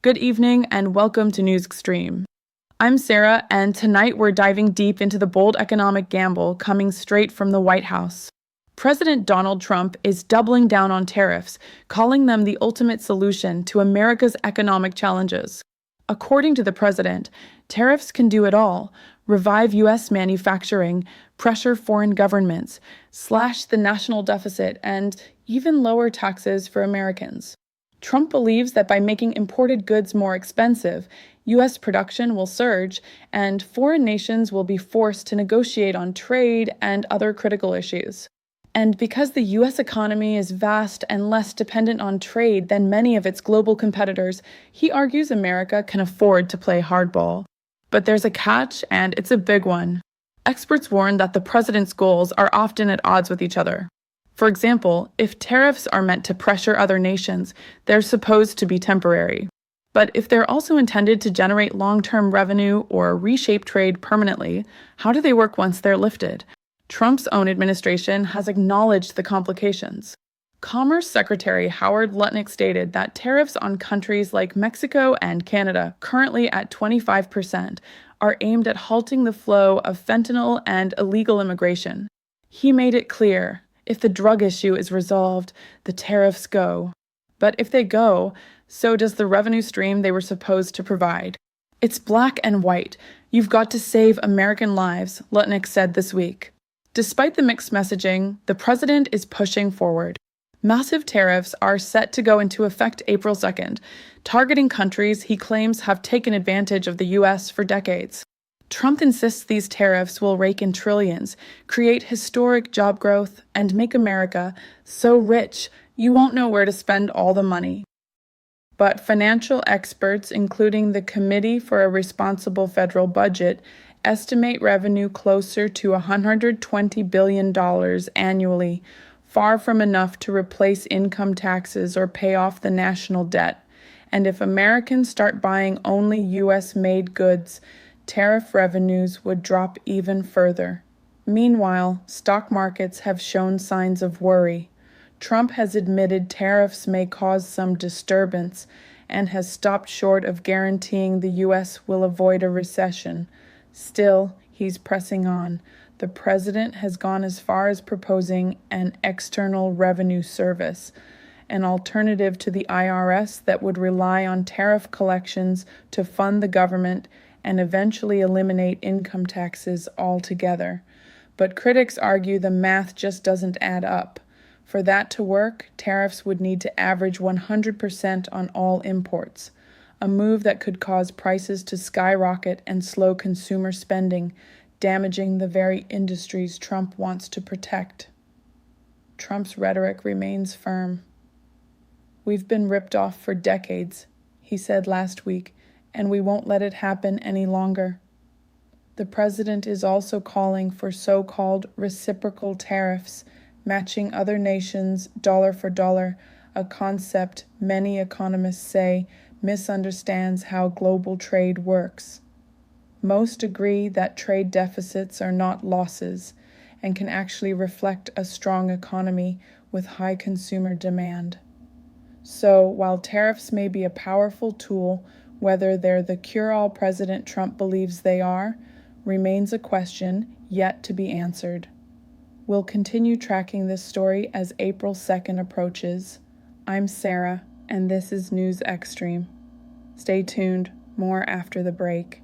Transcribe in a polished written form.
Good evening and welcome to Xstreem. I'm Sarah, and tonight we're diving deep into the bold economic gamble coming straight from the White House. President Donald Trump is doubling down on tariffs, calling them the ultimate solution to America's economic challenges. According to the president, tariffs can do it all: revive U.S. manufacturing, pressure foreign governments, slash the national deficit, and even lower taxes for Americans. Trump believes that by making imported goods more expensive, U.S. production will surge, and foreign nations will be forced to negotiate on trade and other critical issues. And because the U.S. economy is vast and less dependent on trade than many of its global competitors, he argues America can afford to play hardball. But there's a catch, and it's a big one. Experts warn that the president's goals are often at odds with each other. For example, if tariffs are meant to pressure other nations, they're supposed to be temporary. But if they're also intended to generate long-term revenue or reshape trade permanently, how do they work once they're lifted? Trump's own administration has acknowledged the complications. Commerce Secretary Howard Lutnick stated that tariffs on countries like Mexico and Canada, currently at 25%, are aimed at halting the flow of fentanyl and illegal immigration. He made it clear, if the drug issue is resolved, the tariffs go. But if they go, so does the revenue stream they were supposed to provide. It's black and white. You've got to save American lives, Lutnick said this week. Despite the mixed messaging, the president is pushing forward. Massive tariffs are set to go into effect April 2nd, targeting countries he claims have taken advantage of the U.S. for decades. Trump insists these tariffs will rake in trillions, create historic job growth, and make America so rich you won't know where to spend all the money. But financial experts, including the Committee for a Responsible Federal Budget, estimate revenue closer to $120 billion annually, far from enough to replace income taxes or pay off the national debt. And if Americans start buying only U.S.-made goods, tariff revenues would drop even further. Meanwhile, stock markets have shown signs of worry. Trump has admitted tariffs may cause some disturbance and has stopped short of guaranteeing the U.S. will avoid a recession. Still, he's pressing on. The president has gone as far as proposing an external revenue service, an alternative to the IRS that would rely on tariff collections to fund the government and eventually eliminate income taxes altogether. But critics argue the math just doesn't add up. For that to work, tariffs would need to average 100% on all imports, a move that could cause prices to skyrocket and slow consumer spending, damaging the very industries Trump wants to protect. Trump's rhetoric remains firm. "We've been ripped off for decades," he said last week, "and we won't let it happen any longer." The president is also calling for so-called reciprocal tariffs, matching other nations dollar for dollar, a concept many economists say misunderstands how global trade works. Most agree that trade deficits are not losses and can actually reflect a strong economy with high consumer demand. So, while tariffs may be a powerful tool, whether they're the cure-all President Trump believes they are, remains a question yet to be answered. We'll continue tracking this story as April 2nd approaches. I'm Sarah, and this is News Xstreem. Stay tuned, more after the break.